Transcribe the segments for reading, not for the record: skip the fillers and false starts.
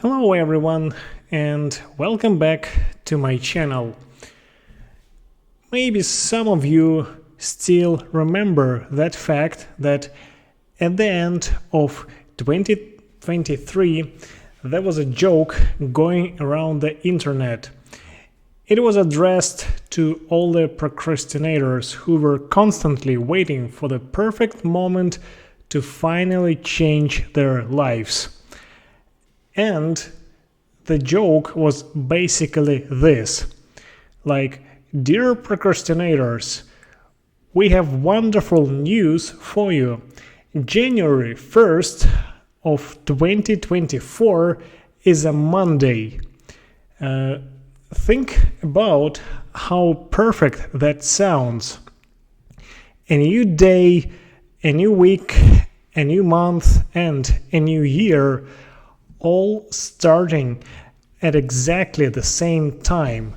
Hello everyone and welcome back to my channel. Maybe some of you still remember that fact that at the end of 2023 there was a joke going around the internet. It was addressed to all the procrastinators who were constantly waiting for the perfect moment to finally change their lives. And the joke was basically this, like, dear procrastinators, we have wonderful news for you. January 1st of 2024 is a Monday. Think about how perfect that sounds. A new day, a new week, a new month, and a new year, all starting at exactly the same time.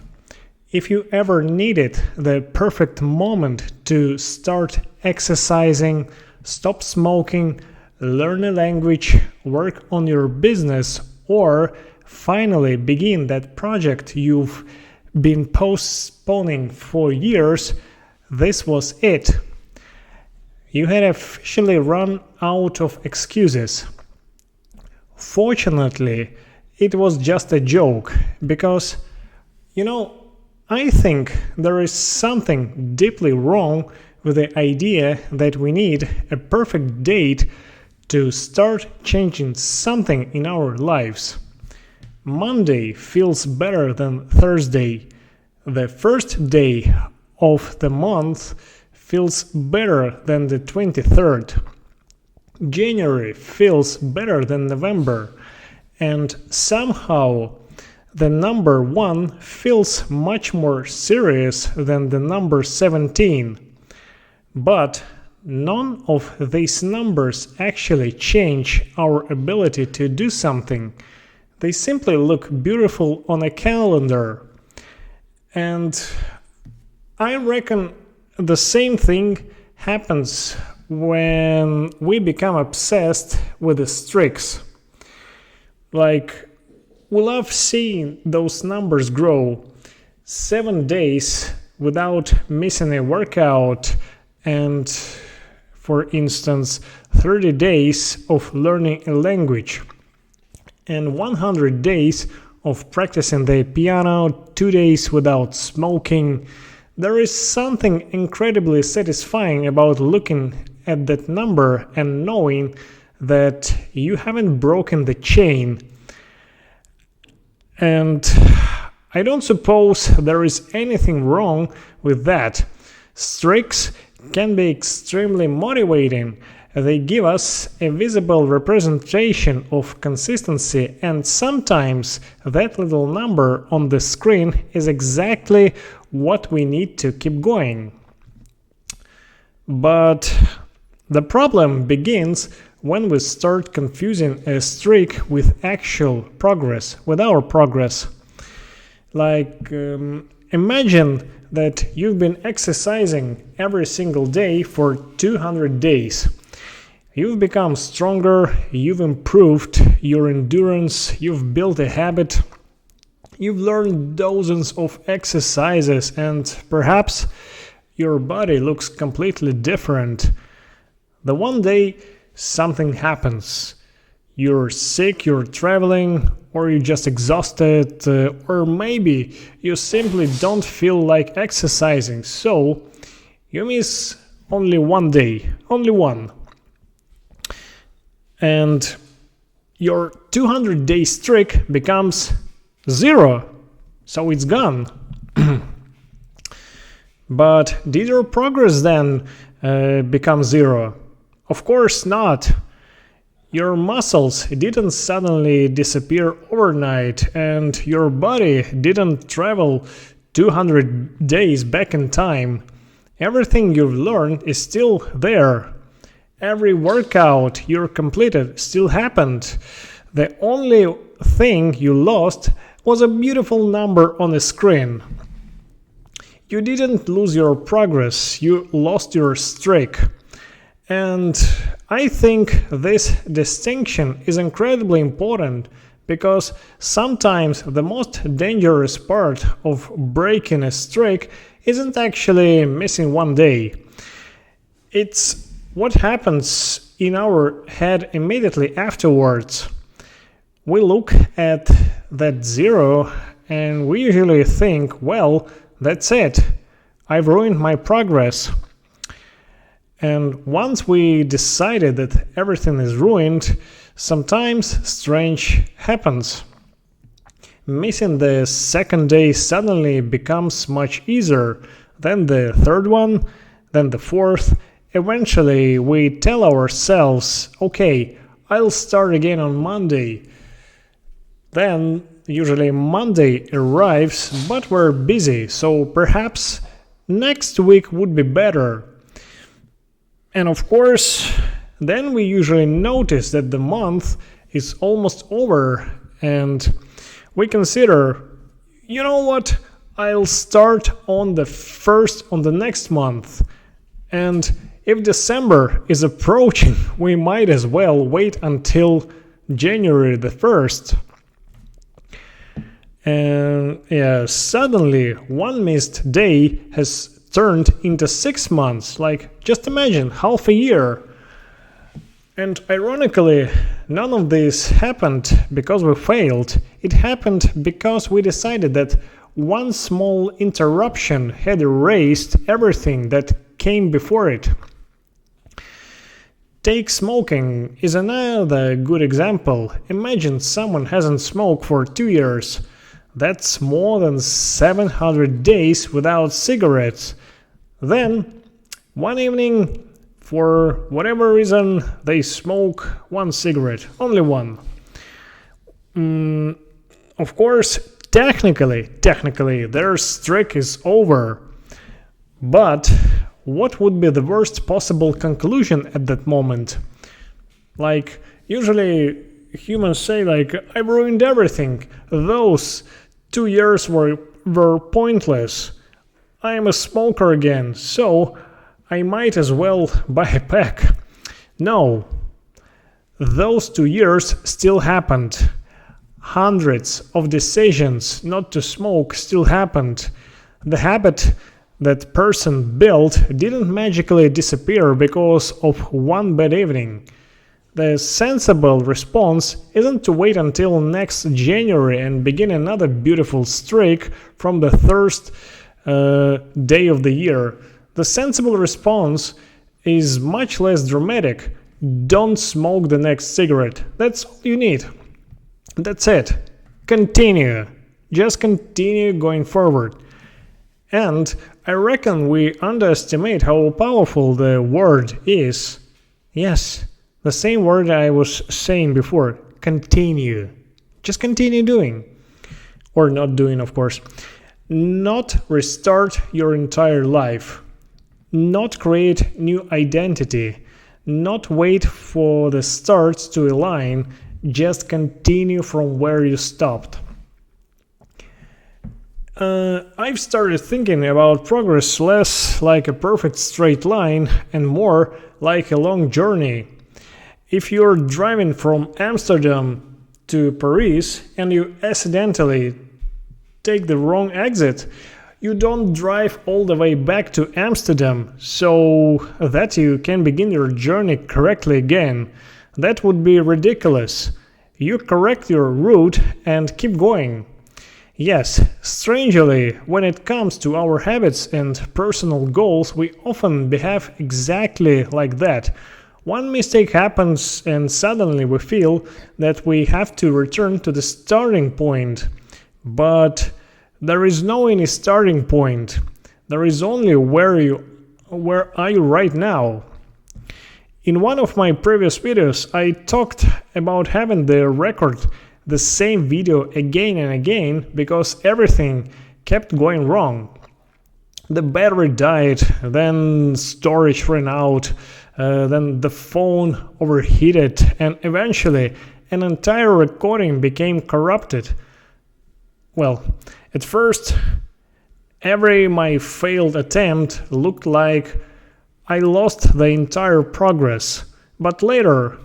If you ever needed the perfect moment to start exercising, stop smoking, learn a language, work on your business, or finally begin that project you've been postponing for years, this was it. You had officially run out of excuses. Fortunately, it was just a joke, because, I think there is something deeply wrong with the idea that we need a perfect date to start changing something in our lives. Monday feels better than Thursday. The first day of the month feels better than the 23rd. January feels better than November, and somehow the number 1 feels much more serious than the number 17. But none of these numbers actually change our ability to do something. They simply look beautiful on a calendar. And I reckon the same thing happens when we become obsessed with the streaks. Like, we love seeing those numbers grow. 7 days without missing a workout, and, for instance, 30 days of learning a language, and 100 days of practicing the piano, 2 days without smoking. There is something incredibly satisfying about looking at that number and knowing that you haven't broken the chain. And I don't suppose there is anything wrong with that. Streaks can be extremely motivating. They give us a visible representation of consistency, and sometimes that little number on the screen is exactly what we need to keep going. But the problem begins when we start confusing a streak with actual progress, with our progress. Like, imagine that you've been exercising every single day for 200 days. You've become stronger, you've improved your endurance, you've built a habit, you've learned dozens of exercises, and perhaps your body looks completely different. The one day something happens. You're sick, you're traveling, or you're just exhausted, or maybe you simply don't feel like exercising, so you miss only one day, only one. And your 200-day streak becomes 0, so it's gone. But did your progress then become 0? Of course not. Your muscles didn't suddenly disappear overnight, and your body didn't travel 200 days back in time. Everything you've learned is still there. Every workout you completed still happened. The only thing you lost was a beautiful number on the screen. You didn't lose your progress, you lost your streak. And I think this distinction is incredibly important because sometimes the most dangerous part of breaking a streak isn't actually missing one day. It's what happens in our head immediately afterwards. We look at that zero and we usually think, well, that's it. I've ruined my progress. And once we decided that everything is ruined, sometimes strange happens. Missing the second day suddenly becomes much easier, then the third one, then the fourth. Eventually we tell ourselves, okay, I'll start again on Monday. Then usually Monday arrives, but we're busy, so perhaps next week would be better. And of course, then we usually notice that the month is almost over and we consider, you know what, I'll start on the next month. And if December is approaching, we might as well wait until January the 1st. And suddenly one missed day has turned into 6 months. Like, just imagine, half a year. And ironically, none of this happened because we failed. It happened because we decided that one small interruption had erased everything that came before it. Take smoking is another good example. Imagine someone hasn't smoked for 2 years. That's more than 700 days without cigarettes. Then, one evening, for whatever reason, they smoke one cigarette, only one. Of course, technically, their streak is over. But what would be the worst possible conclusion at that moment? Like, usually humans say, like, I've ruined everything. Those 2 years were pointless. I am a smoker again, so I might as well buy a pack. No, those 2 years still happened. Hundreds of decisions not to smoke still happened. The habit that person built didn't magically disappear because of one bad evening. The sensible response isn't to wait until next January and begin another beautiful streak from the first day of the year. The sensible response is much less dramatic. Don't smoke the next cigarette. That's all you need. That's it. Continue. Just continue going forward. And I reckon we underestimate how powerful the word is. Yes, the same word I was saying before. Continue. Just continue doing. Or not doing, of course. Not restart your entire life. Not create new identity. Not wait for the stars to align. Just continue from where you stopped. I've started thinking about progress less like a perfect straight line and more like a long journey. If you're driving from Amsterdam to Paris and you accidentally take the wrong exit, you don't drive all the way back to Amsterdam so that you can begin your journey correctly again. That would be ridiculous. You correct your route and keep going. Yes, strangely, when it comes to our habits and personal goals, we often behave exactly like that. One mistake happens and suddenly we feel that we have to return to the starting point. But there is no any starting point. There is only where are you right now. In one of my previous videos, I talked about having the same video again and again because everything kept going wrong. The battery died, then storage ran out, then the phone overheated, and eventually an entire recording became corrupted. Well, at first, every my failed attempt looked like I lost the entire progress, but later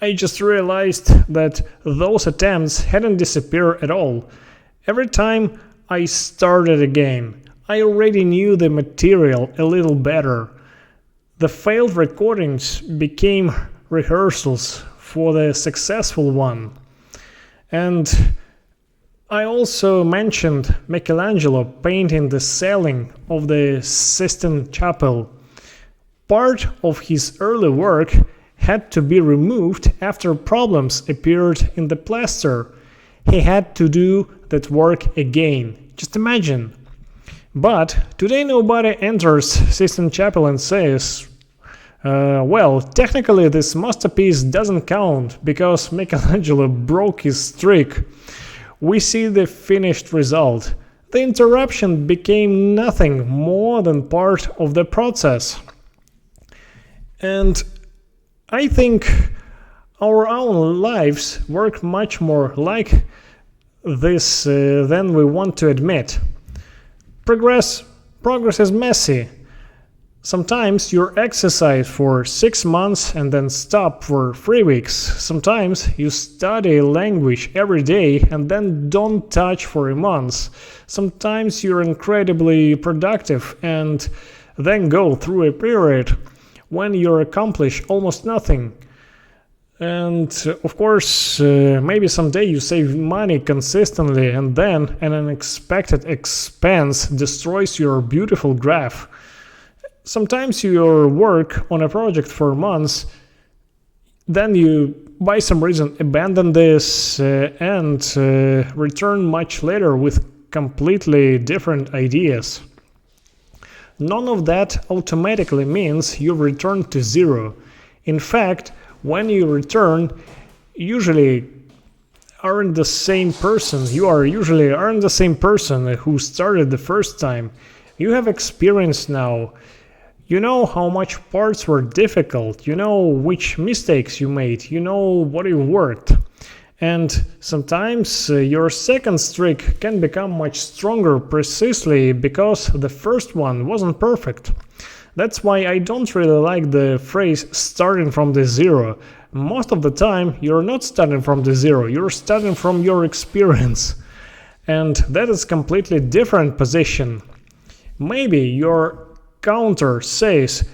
I just realized that those attempts hadn't disappeared at all. Every time I started again, I already knew the material a little better. The failed recordings became rehearsals for the successful one. And I also mentioned Michelangelo painting the ceiling of the Sistine Chapel. Part of his early work had to be removed after problems appeared in the plaster. He had to do that work again. Just imagine. But today nobody enters Sistine Chapel and says, well, technically this masterpiece doesn't count because Michelangelo broke his streak. We see the finished result. The interruption became nothing more than part of the process. And I think our own lives work much more like this than we want to admit. Progress is messy. Sometimes you exercise for 6 months and then stop for 3 weeks. Sometimes you study a language every day and then don't touch for a month. Sometimes you're incredibly productive and then go through a period when you accomplish almost nothing. And of course, maybe someday you save money consistently and then an unexpected expense destroys your beautiful graph. Sometimes you work on a project for months, then you, by some reason, abandon this and return much later with completely different ideas. None of that automatically means you return to zero. In fact, when you return, usually aren't the same person. You usually aren't the same person who started the first time. You have experience now. You know how much parts were difficult. You know which mistakes you made. You know what you worked. And sometimes your second streak can become much stronger precisely because the first one wasn't perfect. That's why I don't really like the phrase starting from the zero. Most of the time you're not starting from the zero, you're starting from your experience. And that is completely different position. Maybe your counter says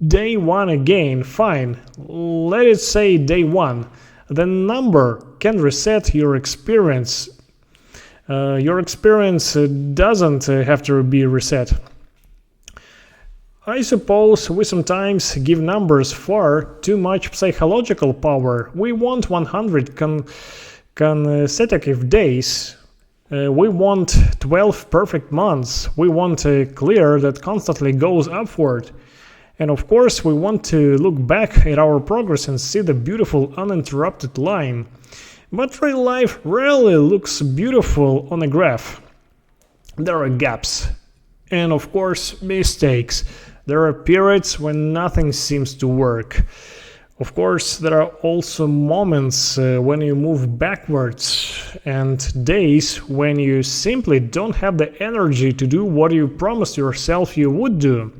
day one again, fine, let it say day one. The number can reset your experience. Your experience doesn't have to be reset. I suppose we sometimes give numbers far too much psychological power. We want 100 consecutive days. We want 12 perfect months. We want a clear that constantly goes upward. And of course, we want to look back at our progress and see the beautiful uninterrupted line. But real life rarely looks beautiful on a graph. There are gaps. And of course, mistakes. There are periods when nothing seems to work. Of course, there are also moments when you move backwards and days when you simply don't have the energy to do what you promised yourself you would do.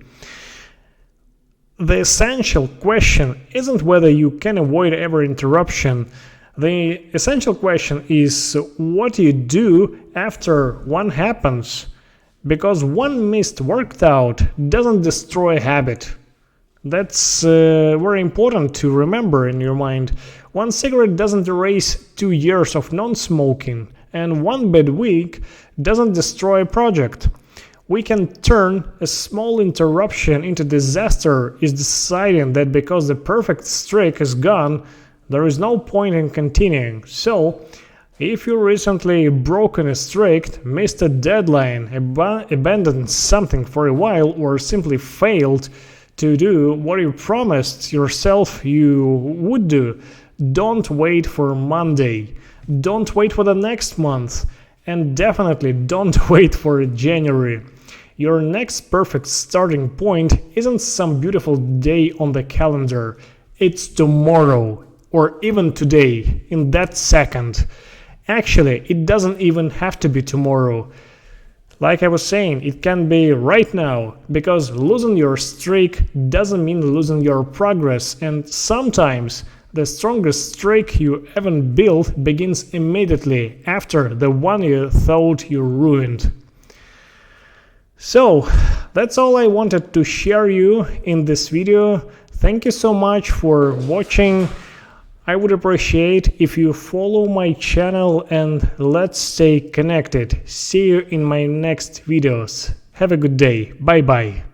The essential question isn't whether you can avoid every interruption. The essential question is what you do after one happens. Because one missed workout doesn't destroy a habit. That's very important to remember in your mind. One cigarette doesn't erase 2 years of non-smoking, and one bad week doesn't destroy a project. We can turn a small interruption into disaster is deciding that because the perfect streak is gone, there is no point in continuing. So, if you recently broken a streak, missed a deadline, abandoned something for a while, or simply failed to do what you promised yourself you would do, don't wait for Monday. Don't wait for the next month. And definitely don't wait for January. Your next perfect starting point isn't some beautiful day on the calendar. It's tomorrow, or even today, in that second. Actually, it doesn't even have to be tomorrow. Like I was saying, it can be right now, because losing your streak doesn't mean losing your progress, and sometimes The strongest streak you ever built begins immediately after the one you thought you ruined. So, that's all I wanted to share you in this video. Thank you so much for watching. I would appreciate if you follow my channel and let's stay connected. See you in my next videos. Have a good day. Bye bye.